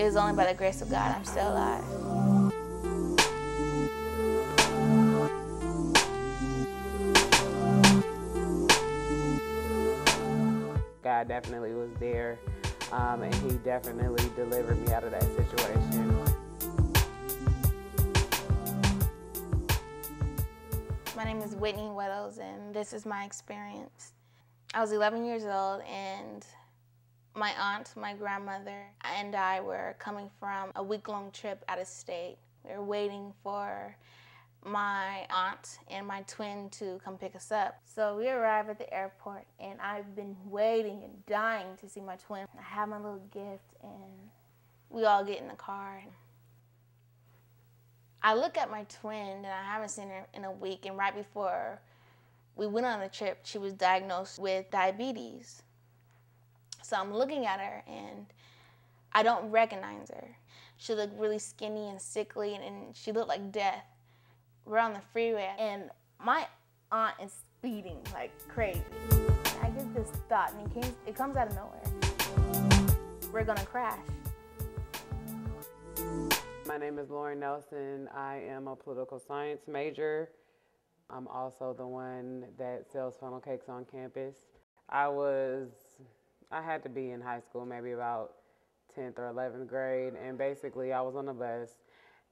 It was only by the grace of God I'm still alive. God definitely was there, and he definitely delivered me out of that situation. My name is Whitney Weddles, and this is my experience. I was 11 years old, and my aunt, my grandmother, and I were coming from a week-long trip out of state. We were waiting for my aunt and my twin to come pick us up. So we arrive at the airport, and I've been waiting and dying to see my twin. I have my little gift, and we all get in the car. I look at my twin, and I haven't seen her in a week, and right before we went on the trip, she was diagnosed with diabetes. So I'm looking at her, and I don't recognize her. She looked really skinny and sickly, and she looked like death. We're on the freeway, and my aunt is speeding like crazy. I get this thought, and it comes out of nowhere. We're gonna crash. My name is Lauren Nelson. I am a political science major. I'm also the one that sells funnel cakes on campus. I had to be in high school, maybe about 10th or 11th grade, and basically I was on the bus,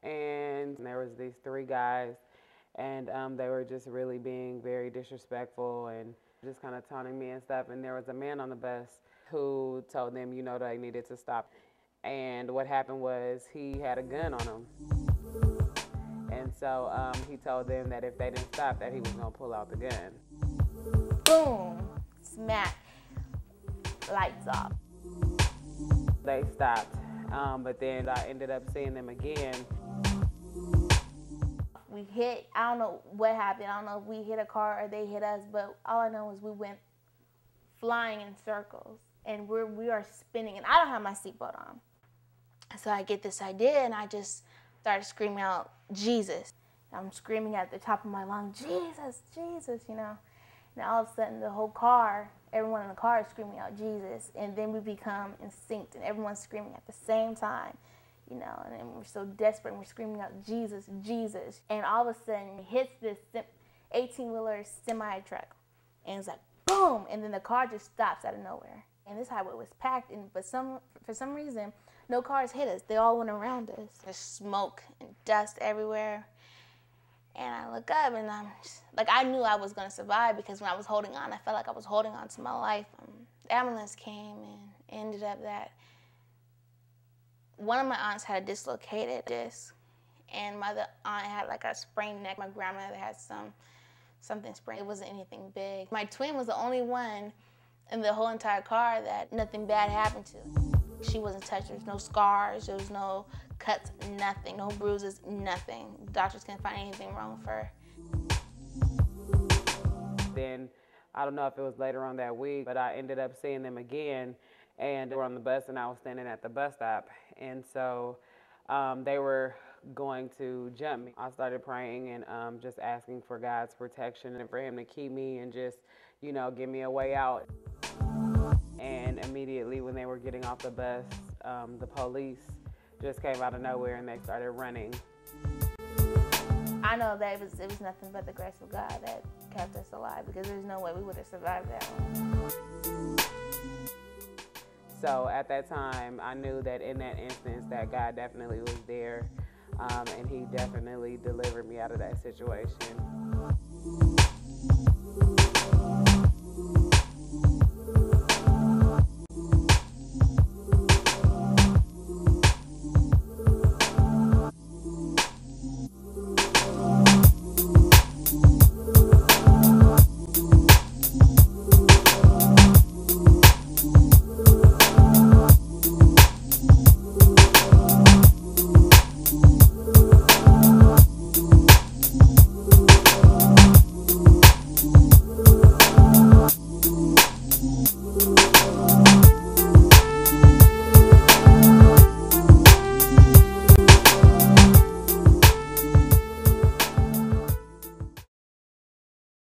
and there was these three guys, and they were just really being very disrespectful and just kind of taunting me and stuff. And there was a man on the bus who told them, you know, they needed to stop. And what happened was he had a gun on him. And so he told them that if they didn't stop, that he was gonna pull out the gun. Boom, smack, lights off. They stopped, but then I ended up seeing them again. We hit, I don't know what happened. I don't know if we hit a car or they hit us, but all I know is we went flying in circles, and we are spinning, and I don't have my seatbelt on. So I get this idea, and I just started screaming out, Jesus. I'm screaming at the top of my lungs, Jesus, Jesus, you know. And all of a sudden, the whole car, everyone in the car is screaming out Jesus, and then we become in sync, and everyone's screaming at the same time, you know, and then we're so desperate, and we're screaming out Jesus, Jesus. And all of a sudden, it hits this 18-wheeler semi-truck, and it's like, boom, and then the car just stops out of nowhere. And this highway was packed, but for some reason, no cars hit us. They all went around us. There's smoke and dust everywhere. And I look up, and I'm just, like, I knew I was going to survive, because when I was holding on, I felt like I was holding on to my life. The ambulance came, and it ended up that one of my aunts had a dislocated disc, and my other aunt had like a sprained neck. My grandmother had something sprained. It wasn't anything big. My twin was the only one in the whole entire car that nothing bad happened to. She wasn't touched. There was no scars. There was no cuts, nothing. No bruises, nothing. Doctors couldn't find anything wrong with her. Then, I don't know if it was later on that week, but I ended up seeing them again, and they were on the bus, and I was standing at the bus stop. And so they were going to jump me. I started praying and just asking for God's protection and for him to keep me and just, you know, give me a way out. And immediately when they were getting off the bus, the police just came out of nowhere, and they started running. I know that it was nothing but the grace of God that kept us alive, because there's no way we would have survived that one. So at that time, I knew that in that instance that God definitely was there, and he definitely delivered me out of that situation.